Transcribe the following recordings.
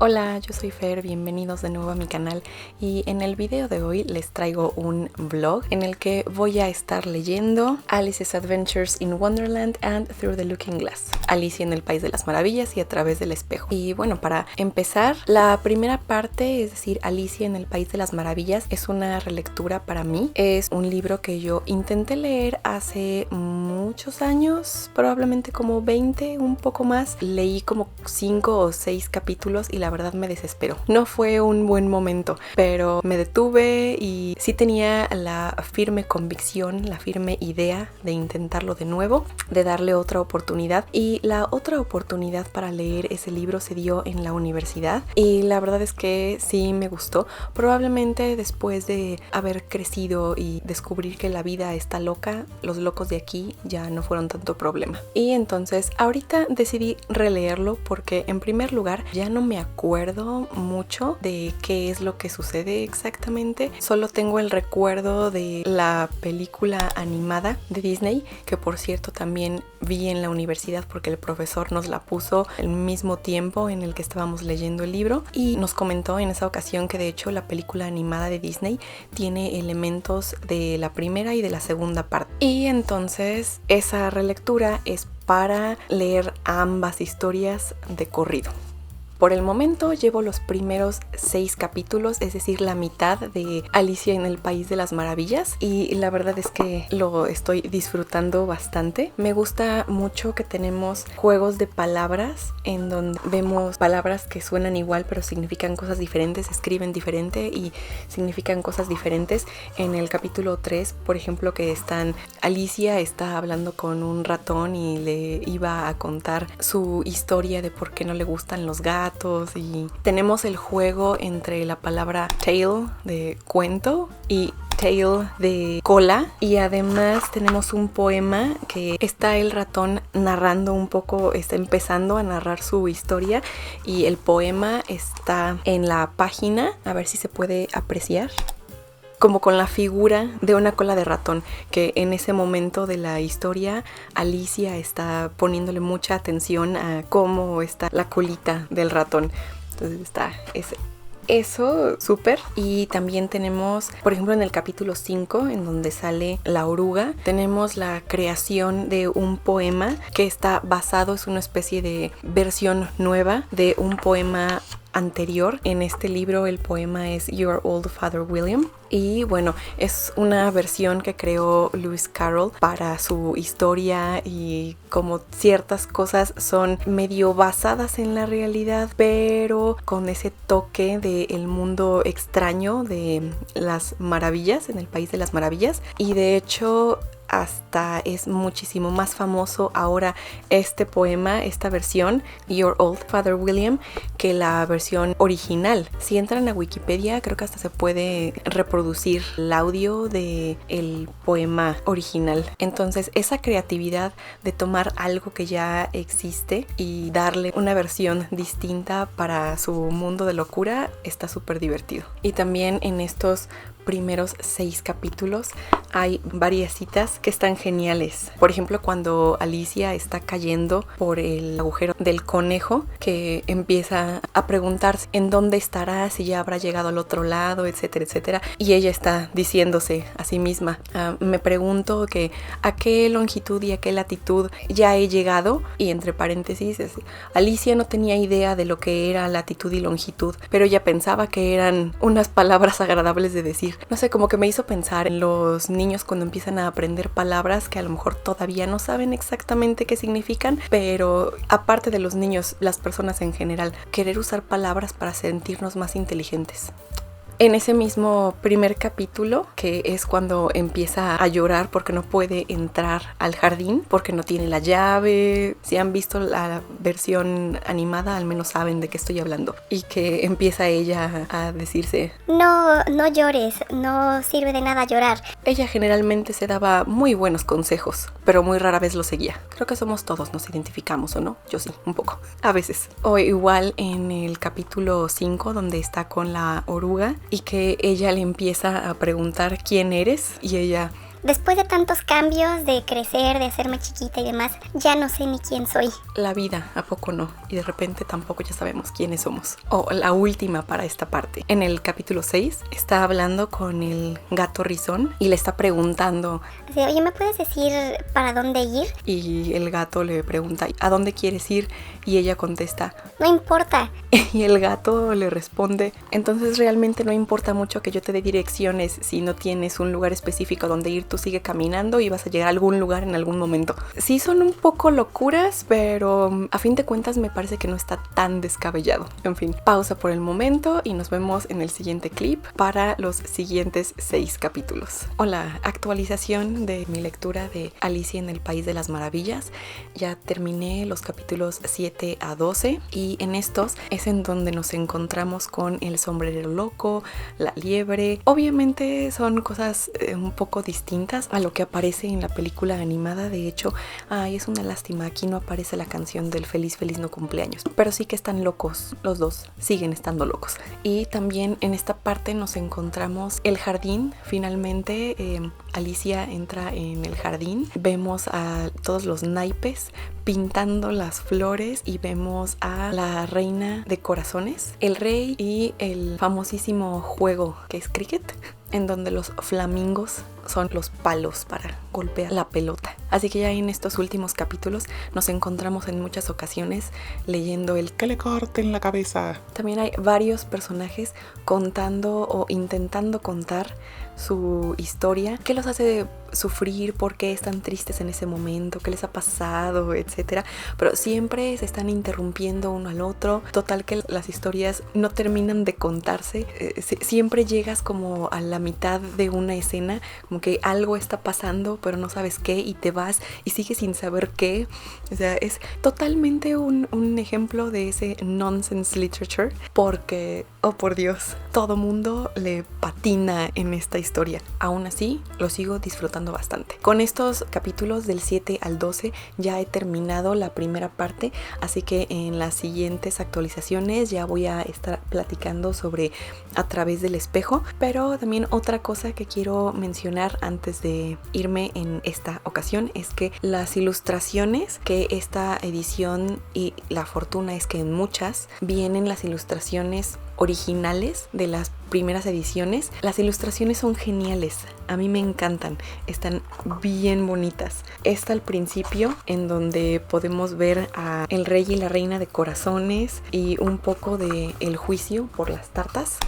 Hola, yo soy Fer, bienvenidos de nuevo a mi canal y en el video de hoy les traigo un vlog en el que voy a estar leyendo Alice's Adventures in Wonderland and Through the Looking Glass, Alicia en el País de las Maravillas y a través del espejo. Y bueno, para empezar, la primera parte, es decir, Alicia en el País de las Maravillas, es una relectura para mí. Es un libro que yo intenté leer hace muchos años, probablemente como 20, un poco más. Leí como 5 o 6 capítulos y la verdad me desesperó. No fue un buen momento, pero me detuve y sí tenía la firme convicción, la firme idea de intentarlo de nuevo, de darle otra oportunidad. Y la otra oportunidad para leer ese libro se dio en la universidad y la verdad es que sí me gustó. Probablemente después de haber crecido y descubrir que la vida está loca, los locos de aquí ya no fueron tanto problema. Y entonces ahorita decidí releerlo porque en primer lugar ya no me acuerdo mucho de qué es lo que sucede exactamente. Solo tengo el recuerdo de la película animada de Disney, que por cierto también vi en la universidad porque el profesor nos la puso al mismo tiempo en el que estábamos leyendo el libro y nos comentó en esa ocasión que de hecho la película animada de Disney tiene elementos de la primera y de la segunda parte. Y entonces esa relectura es para leer ambas historias de corrido. Por el momento llevo los primeros 6 capítulos, es decir, la mitad de Alicia en el País de las Maravillas y la verdad es que lo estoy disfrutando bastante. Me gusta mucho que tenemos juegos de palabras en donde vemos palabras que suenan igual pero significan cosas diferentes, escriben diferente y significan cosas diferentes. En el capítulo 3, por ejemplo, que Alicia está hablando con un ratón y le iba a contar su historia de por qué no le gustan los gatos. Y tenemos el juego entre la palabra tale de cuento y tale de cola, y además tenemos un poema que está el ratón narrando un poco, está empezando a narrar su historia y el poema está en la página, a ver si se puede apreciar, como con la figura de una cola de ratón, que en ese momento de la historia Alicia está poniéndole mucha atención a cómo está la colita del ratón. Entonces está eso súper. Y también tenemos, por ejemplo, en el capítulo 5, en donde sale la oruga, tenemos la creación de un poema que está basado, es una especie de versión nueva de un poema anterior. En este libro el poema es Your Old Father William y bueno, es una versión que creó Lewis Carroll para su historia y como ciertas cosas son medio basadas en la realidad pero con ese toque del mundo extraño de las maravillas, en el País de las Maravillas, y de hecho hasta es muchísimo más famoso ahora este poema, esta versión Your Old Father William, que la versión original. Si entran a Wikipedia creo que hasta se puede reproducir el audio del poema original. Entonces esa creatividad de tomar algo que ya existe y darle una versión distinta para su mundo de locura está súper divertido. Y también en estos primeros 6 capítulos hay varias citas que están geniales. Por ejemplo, cuando Alicia está cayendo por el agujero del conejo, que empieza a preguntarse en dónde estará, si ya habrá llegado al otro lado, etcétera, etcétera. Y ella está diciéndose a sí misma, me pregunto que a qué longitud y a qué latitud ya he llegado. Y entre paréntesis, Alicia no tenía idea de lo que era latitud y longitud, pero ella pensaba que eran unas palabras agradables de decir. No sé, como que me hizo pensar en los niños cuando empiezan a aprender palabras que a lo mejor todavía no saben exactamente qué significan, pero aparte de los niños, las personas en general, querer usar palabras para sentirnos más inteligentes. En ese mismo primer capítulo, que es cuando empieza a llorar porque no puede entrar al jardín, porque no tiene la llave. Si han visto la versión animada, al menos saben de qué estoy hablando. Y que empieza ella a decirse, no llores, no sirve de nada llorar. Ella generalmente se daba muy buenos consejos, pero muy rara vez los seguía. Creo que somos todos, nos identificamos, ¿o no? Yo sí, un poco, a veces. O igual en el capítulo 5, donde está con la oruga y que ella le empieza a preguntar quién eres y ella Después de tantos cambios, de crecer, de hacerme chiquita y demás, ya no sé ni quién soy. La vida, ¿a poco no? Y de repente tampoco ya sabemos quiénes somos. La última para esta parte. En el capítulo 6 está hablando con el gato Rizón y le está preguntando, Así, oye, ¿me puedes decir para dónde ir? y el gato le pregunta, ¿a dónde quieres ir? Y ella contesta, No importa. y el gato le responde, entonces realmente no importa mucho que yo te dé direcciones si no tienes un lugar específico donde ir, tú sigue caminando y vas a llegar a algún lugar en algún momento. Sí son un poco locuras, pero a fin de cuentas me parece que no está tan descabellado. En fin, pausa por el momento y nos vemos en el siguiente clip para los siguientes 6 capítulos. Hola, actualización de mi lectura de Alicia en el País de las Maravillas. Ya terminé los capítulos 7 a 12 y en estos es en donde nos encontramos con el sombrerero loco, la liebre. Obviamente son cosas un poco distintas a lo que aparece en la película animada. De hecho, es una lástima, aquí no aparece la canción del Feliz Feliz No Cumpleaños, pero sí que están locos, los dos siguen estando locos. Y también en esta parte nos encontramos el jardín. Finalmente Alicia entra en el jardín, vemos a todos los naipes pintando las flores y vemos a la reina de corazones, el rey y el famosísimo juego que es cricket, en donde los flamingos son los palos para golpear la pelota. Así que ya en estos últimos capítulos nos encontramos en muchas ocasiones leyendo el que le corten la cabeza. También hay varios personajes contando o intentando contar su historia, qué los hace sufrir, por qué están tristes en ese momento, qué les ha pasado, etcétera. Pero siempre se están interrumpiendo uno al otro. Total que las historias no terminan de contarse. Siempre llegas como a la mitad de una escena, como que algo está pasando, pero no sabes qué, y te vas y sigues sin saber qué. O sea, es totalmente un ejemplo de ese nonsense literature, porque, oh por Dios, todo mundo le patina en esta historia. Aún así, lo sigo disfrutando bastante. Con estos capítulos del 7 al 12 ya he terminado la primera parte, así que en las siguientes actualizaciones ya voy a estar platicando sobre A través del espejo. Pero también otra cosa que quiero mencionar antes de irme en esta ocasión es que las ilustraciones que esta edición, y la fortuna es que en muchas vienen las ilustraciones originales de las primeras ediciones. Las ilustraciones son geniales, a mí me encantan, están bien bonitas. Esta al principio, en donde podemos ver a el rey y la reina de corazones y un poco de el juicio por las tartas,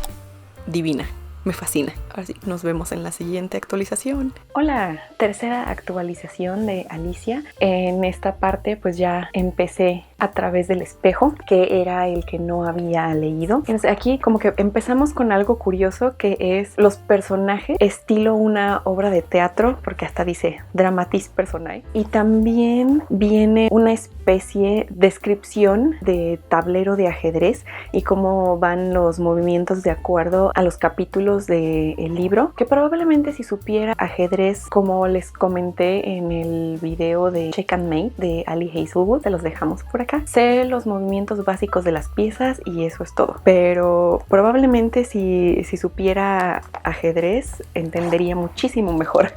divina. Me fascina. Ahora sí, nos vemos en la siguiente actualización. Hola, tercera actualización de Alicia. En esta parte pues ya empecé A través del espejo, que era el que no había leído. Entonces, aquí como que empezamos con algo curioso, que es los personajes estilo una obra de teatro, porque hasta dice dramatis personae. Y también viene una especie de descripción de tablero de ajedrez y cómo van los movimientos de acuerdo a los capítulos del libro, que probablemente si supiera ajedrez, como les comenté en el video de Check and Mate de Ali Hazelwood, se los dejamos por acá. Sé los movimientos básicos de las piezas y eso es todo, pero probablemente si supiera ajedrez entendería muchísimo mejor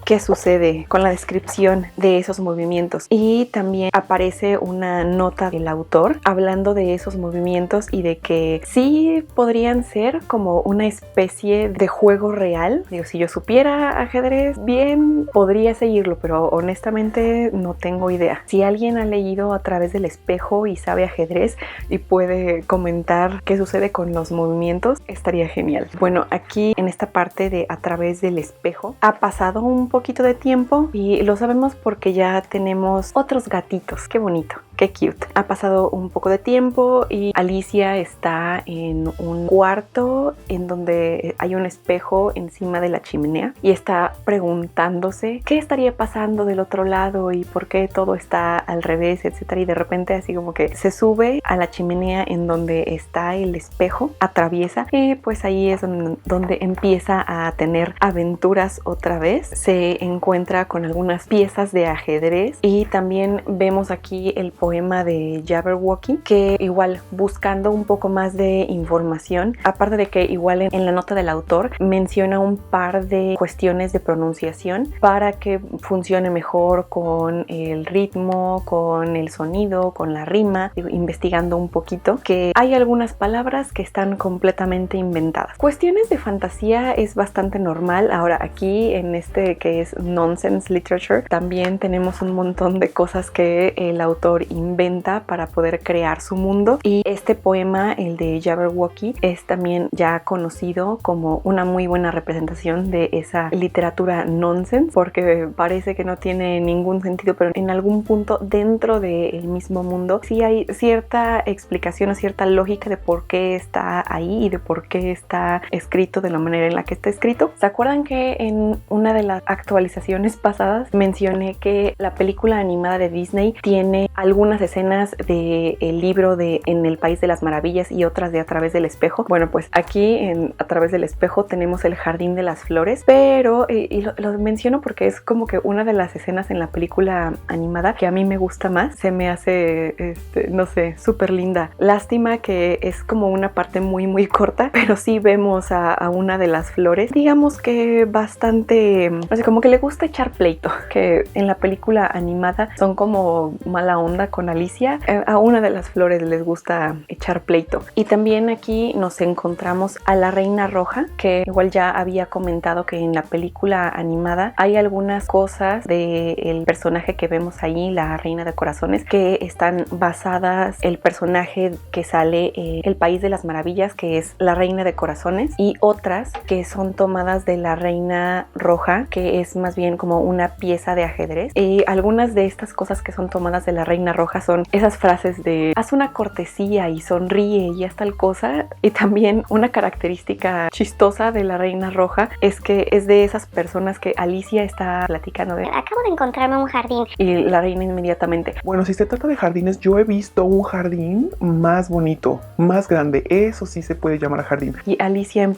qué sucede con la descripción de esos movimientos. Y también aparece una nota del autor hablando de esos movimientos y de que sí podrían ser como una especie de juego real. Digo, si yo supiera ajedrez bien, podría seguirlo, pero honestamente no tengo idea. Si alguien ha leído A través del espejo y sabe ajedrez y puede comentar qué sucede con los movimientos, estaría genial. Bueno, aquí en esta parte de A través del espejo ha pasado un poquito de tiempo y lo sabemos porque ya tenemos otros gatitos. Qué bonito, qué cute. Ha pasado un poco de tiempo y Alicia está en un cuarto en donde hay un espejo encima de la chimenea y está preguntándose qué estaría pasando del otro lado y por qué todo está al revés, etcétera. Y de repente así como que se sube a la chimenea en donde está el espejo, atraviesa y pues ahí es donde empieza a tener aventuras otra vez. Se encuentra con algunas piezas de ajedrez y también vemos aquí el poder poema de Jabberwocky, que igual buscando un poco más de información, aparte de que igual en la nota del autor menciona un par de cuestiones de pronunciación para que funcione mejor con el ritmo, con el sonido, con la rima, investigando un poquito, que hay algunas palabras que están completamente inventadas. Cuestiones de fantasía es bastante normal. Ahora aquí en este que es nonsense literature también tenemos un montón de cosas que el autor inventa para poder crear su mundo, y este poema, el de Jabberwocky, es también ya conocido como una muy buena representación de esa literatura nonsense, porque parece que no tiene ningún sentido, pero en algún punto dentro del mismo mundo sí hay cierta explicación o cierta lógica de por qué está ahí y de por qué está escrito de la manera en la que está escrito. ¿Se acuerdan que en una de las actualizaciones pasadas mencioné que la película animada de Disney tiene algunas escenas del libro de En el País de las Maravillas y otras de A Través del Espejo? Bueno, pues aquí en A Través del Espejo tenemos el Jardín de las Flores, pero y lo menciono porque es como que una de las escenas en la película animada que a mí me gusta más. Se me hace, no sé, súper linda. Lástima que es como una parte muy corta, pero sí vemos a una de las flores, digamos que bastante, o sea, como que le gusta echar pleito, que en la película animada son como mala onda con Alicia. A una de las flores les gusta echar pleito. Y también aquí nos encontramos a la Reina Roja, que igual ya había comentado que en la película animada hay algunas cosas del personaje que vemos ahí, la Reina de Corazones, que están basadas el personaje que sale en El País de las Maravillas, que es la Reina de Corazones, y otras que son tomadas de la Reina Roja, que es más bien como una pieza de ajedrez. Y algunas de estas cosas que son tomadas de la Reina Roja son esas frases de haz una cortesía y sonríe y haz tal cosa. Y también una característica chistosa de la Reina Roja es que es de esas personas que Alicia está platicando de acabo de encontrarme un jardín, y la reina inmediatamente, bueno, si se trata de jardines, yo he visto un jardín más bonito, más grande, eso sí se puede llamar jardín. y Alicia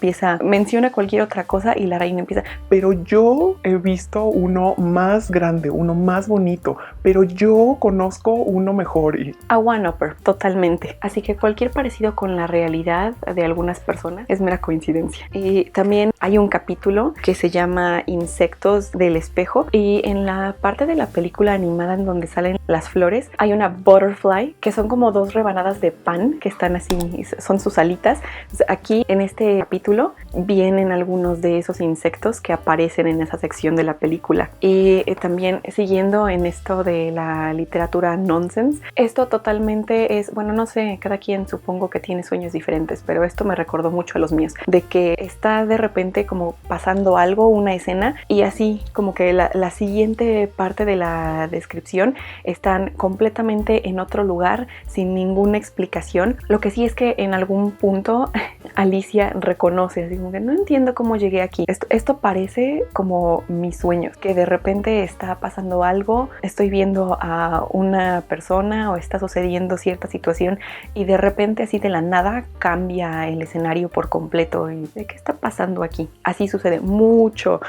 menciona cualquier otra cosa y la reina empieza, Pero yo he visto uno más grande, uno más bonito, pero yo conozco uno mejor. a one-upper, totalmente. Así que cualquier parecido con la realidad de algunas personas es mera coincidencia. Y también hay un capítulo que se llama Insectos del Espejo, y en la parte de la película animada en donde salen las flores hay una butterfly que son como dos rebanadas de pan que están así, son sus alitas. Aquí en este capítulo vienen algunos de esos insectos que aparecen en esa sección de la película. Y también siguiendo en esto de la literatura nonsense, esto totalmente es, bueno, no sé, cada quien supongo que tiene sueños diferentes, pero esto me recordó mucho a los míos, de que está de repente como pasando algo, una escena, y así como que la siguiente parte de la descripción están completamente en otro lugar sin ninguna explicación. Lo que sí es que en algún punto Alicia reconoce, así como que no entiendo cómo llegué aquí. Esto parece como mis sueños, que de repente está pasando algo, estoy viendo a una persona o está sucediendo cierta situación y de repente así de la nada cambia el escenario por completo. ¿Y de qué está pasando aquí? Así sucede mucho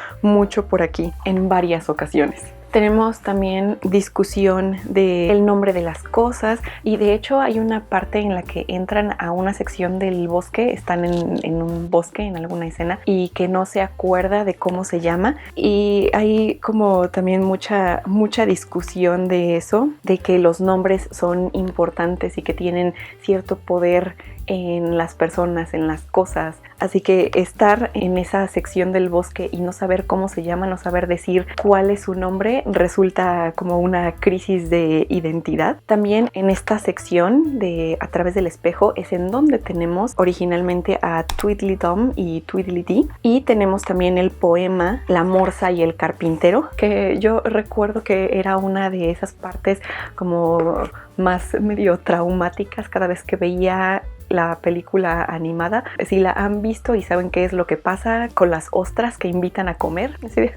por aquí en varias ocasiones. Tenemos también discusión del nombre de las cosas, y de hecho hay una parte en la que entran a una sección del bosque, están en un bosque en alguna escena y que no se acuerda de cómo se llama, y hay como también mucha discusión de eso, de que los nombres son importantes y que tienen cierto poder en las personas, en las cosas. Así que estar en esa sección del bosque y no saber cómo se llama, no saber decir cuál es su nombre, resulta como una crisis de identidad. También en esta sección de A Través del Espejo es en donde tenemos originalmente a Tweedledum y Tweedledee, y tenemos también el poema La Morsa y el Carpintero, que yo recuerdo que era una de esas partes como más medio traumáticas cada vez que veía la película animada. Si la han visto y saben qué es lo que pasa con las ostras que invitan a comer, así de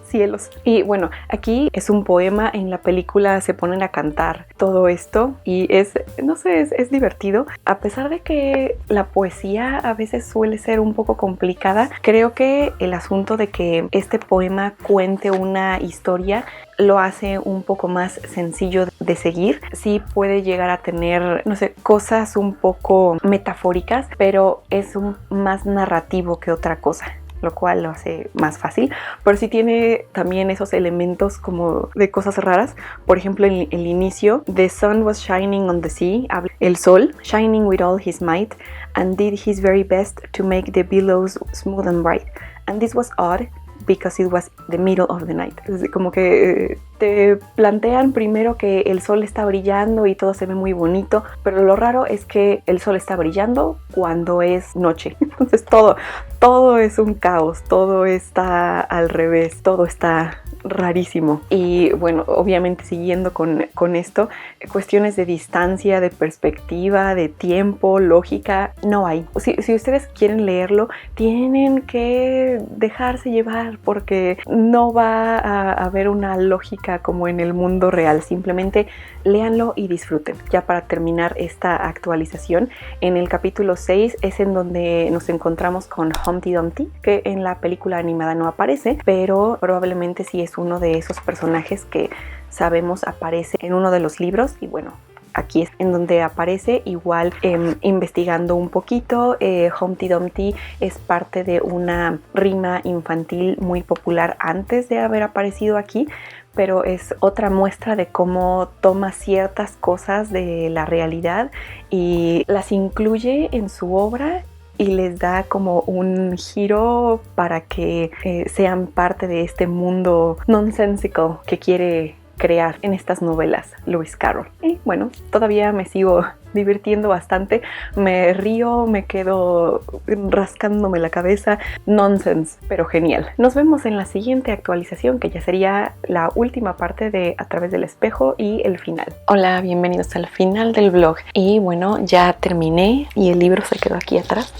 cielos. Y bueno, aquí es un poema, en la película se ponen a cantar todo esto y es, no sé, es divertido. A pesar de que la poesía a veces suele ser un poco complicada, creo que el asunto de que este poema cuente una historia lo hace un poco más sencillo de seguir. Sí puede llegar a tener, no sé, cosas un poco metafóricas, pero es más narrativo que otra cosa, lo cual lo hace más fácil, pero sí tiene también esos elementos como de cosas raras. Por ejemplo, en el inicio, the sun was shining on the sea, el sol, shining with all his might, and did his very best to make the billows smooth and bright, and this was odd because it was the middle of the night. Es como que te plantean primero que el sol está brillando y todo se ve muy bonito, pero lo raro es que el sol está brillando cuando es noche. Entonces todo es un caos, todo está al revés, todo está rarísimo. Y bueno, obviamente siguiendo con esto, cuestiones de distancia, de perspectiva, de tiempo, lógica, no hay. Si ustedes quieren leerlo, tienen que dejarse llevar, porque no va a haber una lógica como en el mundo real. Simplemente léanlo y disfruten. Ya para terminar esta actualización, en el capítulo 6 es en donde nos encontramos con Humpty Dumpty, que en la película animada no aparece, pero probablemente sí es uno de esos personajes que sabemos aparece en uno de los libros. Y bueno, aquí es en donde aparece, igual investigando un poquito. Humpty Dumpty es parte de una rima infantil muy popular antes de haber aparecido aquí, pero es otra muestra de cómo toma ciertas cosas de la realidad y las incluye en su obra y les da como un giro para que sean parte de este mundo nonsensical que quiere crear en estas novelas Lewis Carroll. Y bueno, todavía me sigo divirtiendo bastante, me río, me quedo rascándome la cabeza, nonsense, pero genial. Nos vemos en la siguiente actualización, que ya sería la última parte de A través del espejo y el final. Hola, bienvenidos al final del vlog. Y bueno, ya terminé y el libro se quedó aquí atrás.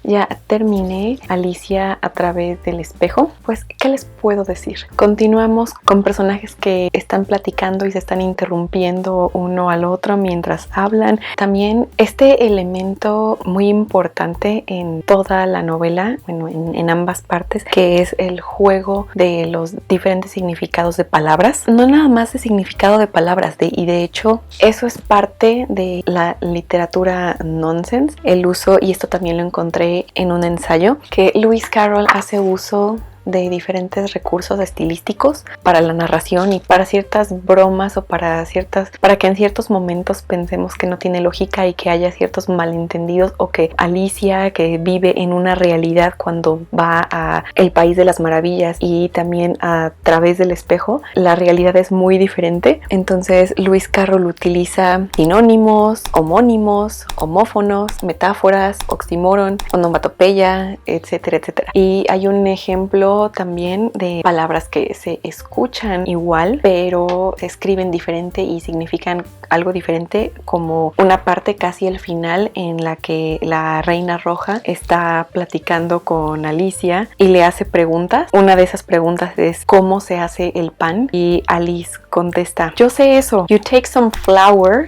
Ya terminé Alicia a través del espejo. Pues, ¿qué les puedo decir? Continuamos con personajes que están platicando y se están interrumpiendo uno al otro mientras hablan. También este elemento muy importante en toda la novela, bueno, en ambas partes, que es el juego de los diferentes significados de palabras. No nada más de significado de palabras, y de hecho eso es parte de la literatura nonsense, el uso, y esto también lo encontré en un ensayo, que Lewis Carroll hace uso de diferentes recursos estilísticos para la narración y para ciertas bromas o para que en ciertos momentos pensemos que no tiene lógica y que haya ciertos malentendidos, o que Alicia, que vive en una realidad cuando va a el País de las Maravillas y también a través del espejo, la realidad es muy diferente. Entonces Lewis Carroll utiliza sinónimos, homónimos, homófonos, metáforas, oxímoron, onomatopeya, etcétera, etcétera. Y hay un ejemplo también de palabras que se escuchan igual pero se escriben diferente y significan algo diferente, como una parte casi al final en la que la Reina Roja está platicando con Alicia y le hace preguntas. Una de esas preguntas es ¿cómo se hace el pan? Y Alice contesta, yo sé eso. You take some flour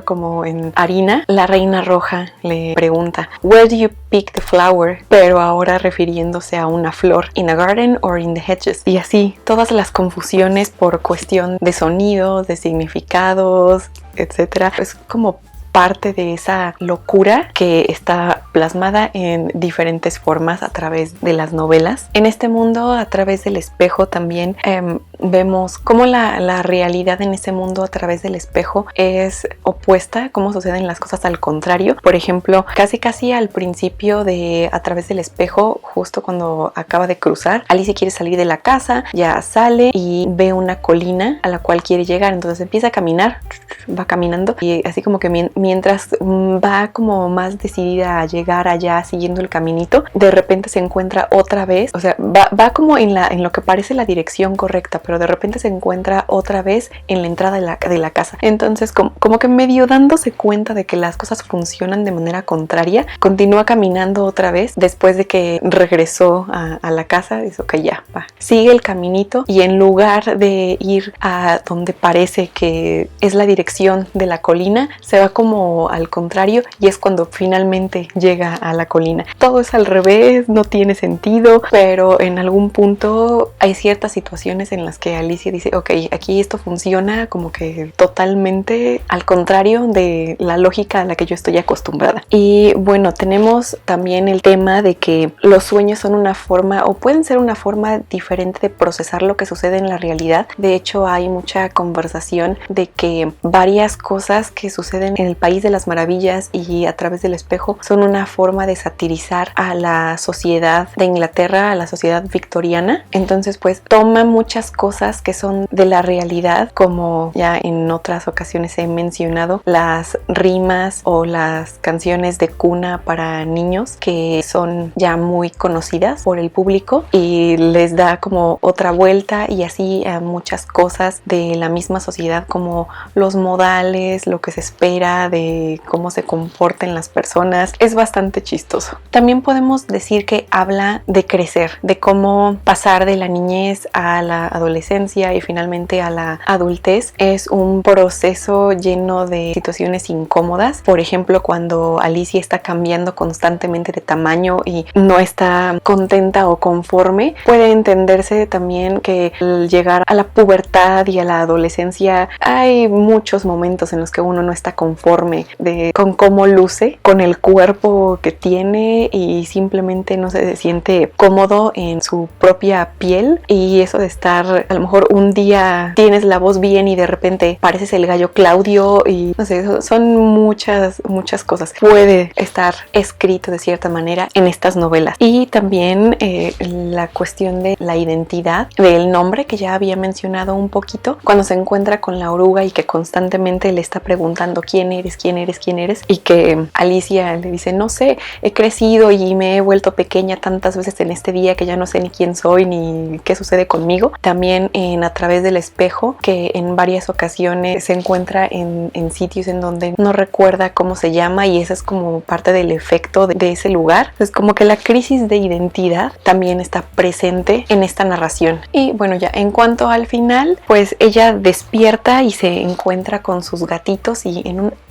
como en harina. La Reina Roja le pregunta, where do you pick the flower? Pero ahora refiriéndose a una flor. In a garden or in the hedges. Y así, todas las confusiones por cuestión de sonidos, de significados, etcétera. Es como parte de esa locura que está plasmada en diferentes formas a través de las novelas. En este mundo, a través del espejo, también vemos cómo la realidad en ese mundo a través del espejo es opuesta, cómo suceden las cosas al contrario. Por ejemplo, casi al principio de A través del espejo, justo cuando acaba de cruzar, Alicia quiere salir de la casa, ya sale y ve una colina a la cual quiere llegar, entonces empieza a caminar, va caminando y así como que mientras va como más decidida a llegar allá siguiendo el caminito, de repente se encuentra otra vez, o sea, va como en lo que parece la dirección correcta, pero de repente se encuentra otra vez en la entrada de la casa. Entonces como que medio dándose cuenta de que las cosas funcionan de manera contraria, continúa caminando otra vez después de que regresó a la casa. Dice, ok, ya, va. Sigue el caminito y en lugar de ir a donde parece que es la dirección de la colina, se va como al contrario y es cuando finalmente llega a la colina. Todo es al revés, no tiene sentido, pero en algún punto hay ciertas situaciones en las que Alicia dice, ok, aquí esto funciona como que totalmente al contrario de la lógica a la que yo estoy acostumbrada. Y bueno, tenemos también el tema de que los sueños son una forma o pueden ser una forma diferente de procesar lo que sucede en la realidad. De hecho, hay mucha conversación de que varias cosas que suceden en el País de las Maravillas y A través del espejo son una forma de satirizar a la sociedad de Inglaterra, a la sociedad victoriana. Entonces, pues toma muchas cosas que son de la realidad, como ya en otras ocasiones he mencionado, las rimas o las canciones de cuna para niños que son ya muy conocidas por el público, y les da como otra vuelta, y así a muchas cosas de la misma sociedad, como los modales, lo que se espera de cómo se comporten las personas. Es bastante chistoso. También podemos decir que habla de crecer, de cómo pasar de la niñez a la adolescencia y finalmente a la adultez. Es un proceso lleno de situaciones incómodas. Por ejemplo, cuando Alicia está cambiando constantemente de tamaño y no está contenta o conforme, puede entenderse también que al llegar a la pubertad y a la adolescencia hay muchos momentos en los que uno no está conforme con cómo luce, con el cuerpo que tiene, y simplemente no se siente cómodo en su propia piel. Y eso de estar, a lo mejor un día tienes la voz bien y de repente pareces el gallo Claudio, y no sé, son muchas cosas. Puede estar escrito de cierta manera en estas novelas. Y también la cuestión de la identidad, del nombre, que ya había mencionado un poquito, cuando se encuentra con la oruga y que constantemente le está preguntando quién eres, y que Alicia le dice, no sé, he crecido y me he vuelto pequeña tantas veces en este día que ya no sé ni quién soy ni qué sucede conmigo. También en A través del espejo, que en varias ocasiones se encuentra en sitios en donde no recuerda cómo se llama, y eso es como parte del efecto de ese lugar. Es como que la crisis de identidad también está presente en esta narración. Y bueno, ya en cuanto al final, pues ella despierta y se encuentra con sus gatitos, y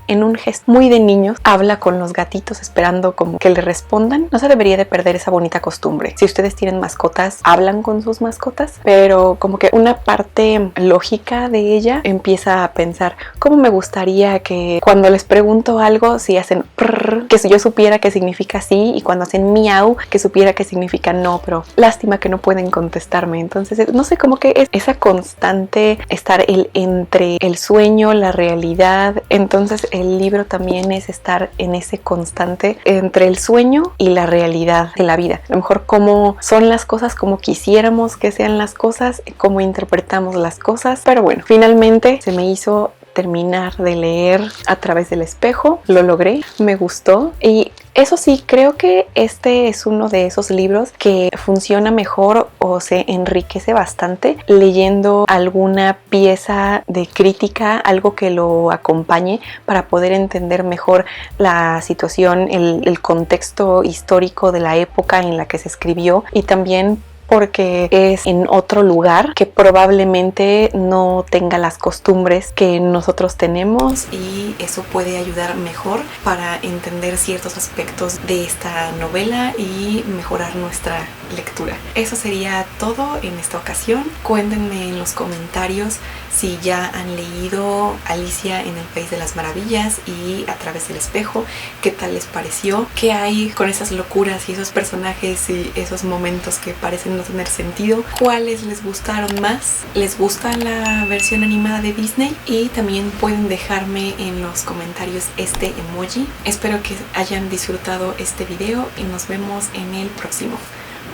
en un gesto muy de niños habla con los gatitos esperando como que le respondan. No se debería de perder esa bonita costumbre. Si ustedes tienen mascotas, hablan con sus mascotas, pero como que una parte lógica de ella empieza a pensar, ¿cómo me gustaría que cuando les pregunto algo, si hacen prrr, que yo supiera que significa sí, y cuando hacen miau, que supiera que significa no, pero lástima que no pueden contestarme? Entonces, no sé, como que es esa constante estar entre el sueño, la realidad. Entonces el libro también es estar en ese constante entre el sueño y la realidad de la vida. A lo mejor cómo son las cosas, cómo quisiéramos que sean las cosas, cómo interpretamos las cosas. Pero bueno, finalmente se me hizo terminar de leer A través del espejo. Lo logré, me gustó, y eso sí, creo que este es uno de esos libros que funciona mejor o se enriquece bastante leyendo alguna pieza de crítica, algo que lo acompañe, para poder entender mejor la situación, el contexto histórico de la época en la que se escribió, y también porque es en otro lugar que probablemente no tenga las costumbres que nosotros tenemos, y eso puede ayudar mejor para entender ciertos aspectos de esta novela y mejorar nuestra lectura. Eso sería todo en esta ocasión. Cuéntenme en los comentarios si ya han leído Alicia en el País de las Maravillas y A través del espejo, qué tal les pareció, qué hay con esas locuras y esos personajes y esos momentos que parecen no tener sentido, cuáles les gustaron más, les gusta la versión animada de Disney, y también pueden dejarme en los comentarios este emoji. Espero que hayan disfrutado este video y nos vemos en el próximo.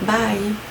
Bye.